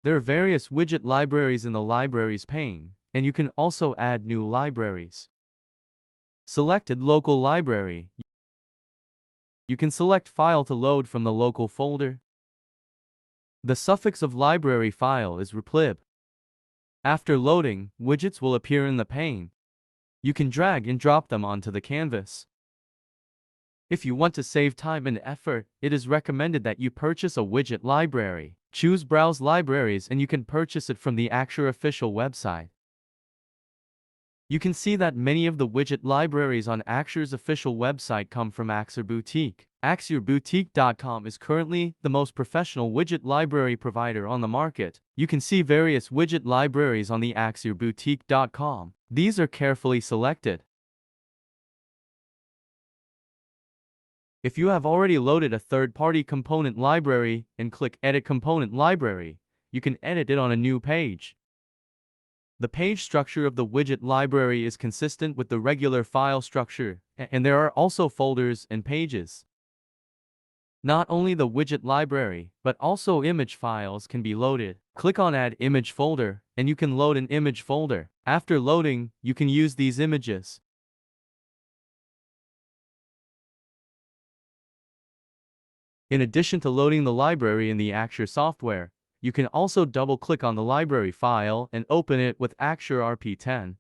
There are various widget libraries in the Libraries pane, and you can also add new libraries. Selected Local Library. You can select File to load from the local folder. The suffix of library file is replib. After loading, widgets will appear in the pane. You can drag and drop them onto the canvas. If you want to save time and effort, it is recommended that you purchase a widget library. Choose Browse Libraries and you can purchase it from the Axure official website. You can see that many of the widget libraries on Axure's official website come from Axure Boutique. AxureBoutique.com is currently the most professional widget library provider on the market. You can see various widget libraries on the AxureBoutique.com. These are carefully selected. If you have already loaded a third-party component library and click Edit Component Library, you can edit it on a new page. The page structure of the widget library is consistent with the regular file structure, and there are also folders and pages. Not only the widget library, but also image files can be loaded. Click on Add Image Folder, and you can load an image folder. After loading, you can use these images. In addition to loading the library in the Axure software, you can also double-click on the library file and open it with Axure RP10.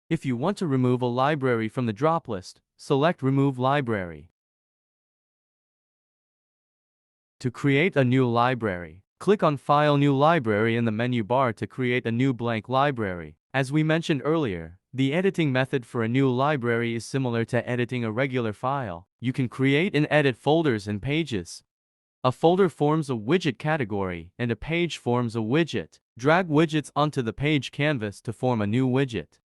If you want to remove a library from the drop list, select Remove Library. To create a new library, click on File New Library in the menu bar to create a new blank library. As we mentioned earlier, the editing method for a new library is similar to editing a regular file. You can create and edit folders and pages. A folder forms a widget category, and a page forms a widget. Drag widgets onto the page canvas to form a new widget.